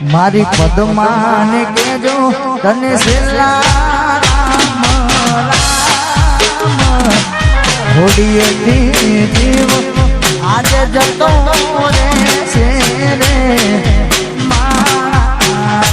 મારી પદ્માને કેજો તને છેલ્લા રામ રામ હોડીએથી જીવ આજે જતો રે છે રે મહારાજ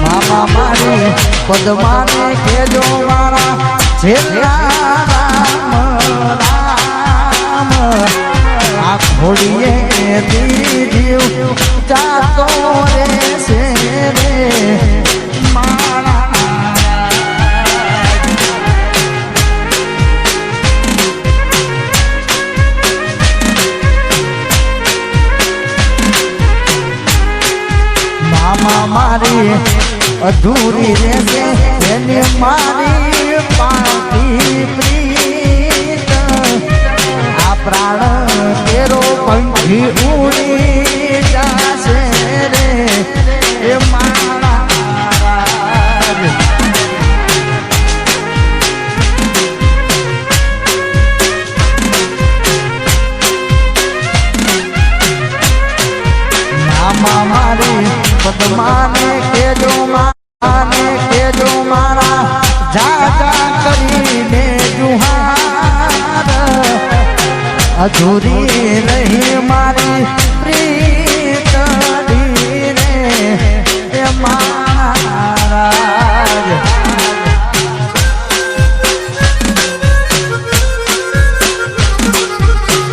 મામા મારી પદ્માને કેજો મારા છેલ્લા રામ રામ આ ઘોડીએ જીવ જાતો રે છે રે મામા મારી અધૂરી રહેશે એને મારી પાકી પ્રીત આ પ્રાણ તેરો પંખી ઉડી જાશે રે એ મારા મામા મારી પદ્માને કેજો મારા જાગા કરીને જુહાર અધૂરી રહી મારી પ્રીતડી રે એ મહારાજ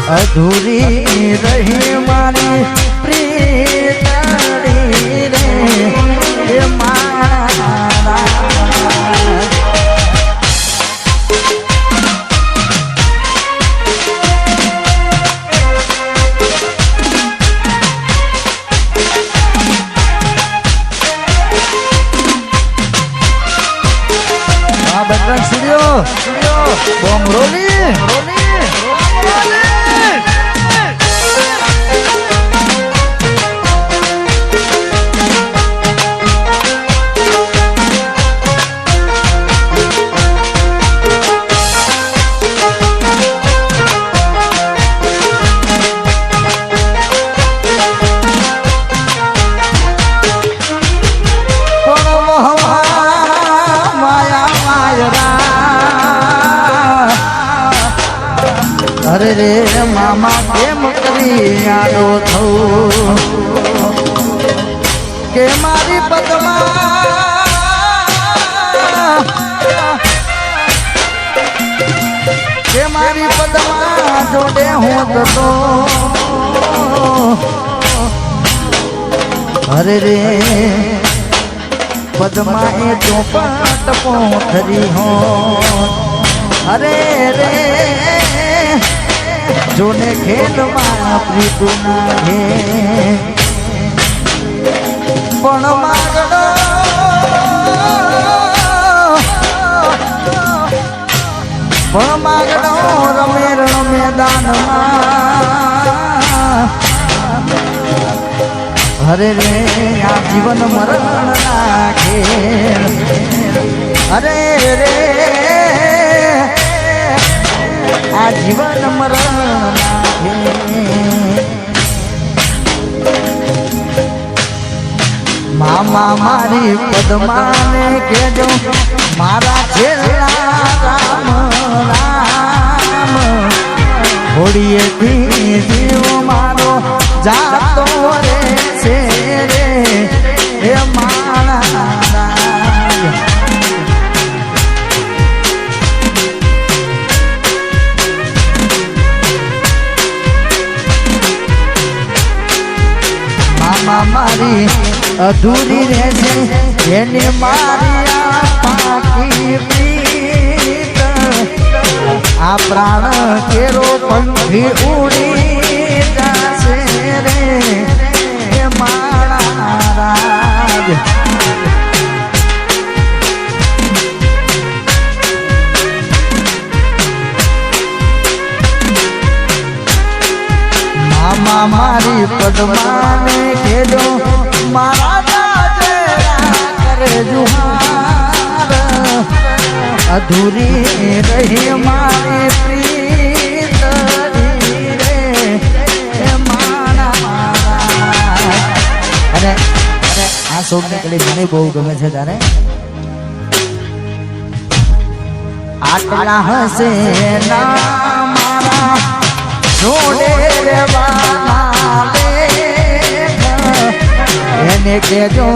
અધૂરી રહી મારી પ્રીતડી રે એ મહારાજ બજરંગ સ્ટુડિયો બોમ રોલી અરે રે મામા કેમ કરી આડો થઉં કે મારી પદ્મા કે મારી પદ્મા જોડે હું તો અરે રે પદ્મા એ ચોપાટ પોથરી હો અરે રે જોને ખેલમાં પ્રીતુ નાખે પણ માગડો રમે મેદાનમાં હરે રે આ જીવન મરણ નાખે અરે રે આ જીવન મરણ મામા મારી પદ્માને કેજો મારા છેલ્લા રામ રામ હોડીએથી જીવ મારો જાતો રે છે રે હે મારા મારી અધૂરી રહેશે એને મારી પાકી પ્રીત આ પ્રાણ કેરો પંખી ઉડી જશે રે એ મહારાજ મામા મારી પદ્માને કેજો મારા કરે જુહાર અધૂરી રહી મારી પ્રીત રે મારા અરે આ સોંગ નીકળી મને બહુ ગમે છે તારે આટલા હસે ના મારા જોડે એને કેજો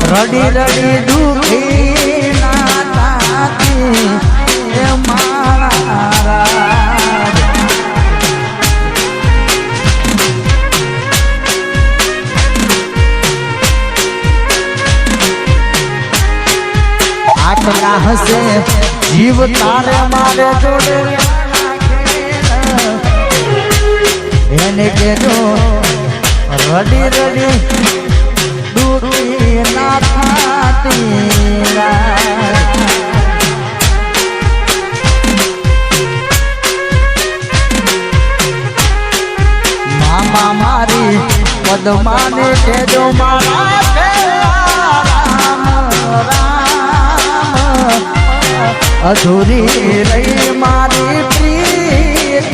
રડી રડી દુખી ના તાતી એ મારા આટલા હસે જીવ તારે મારે જોડે એને કેજો રડી રડી દુખી ના થાતી મામા મારી પદ્માને કેજો મારા રામ રામ અધૂરી રહી મારી પ્રીત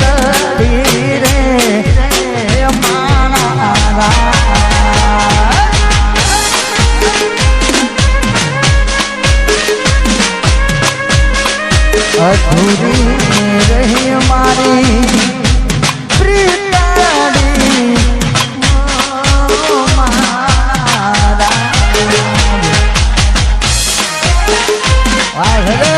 રે અધૂરી રહી મારી પ્રીતાડી મારા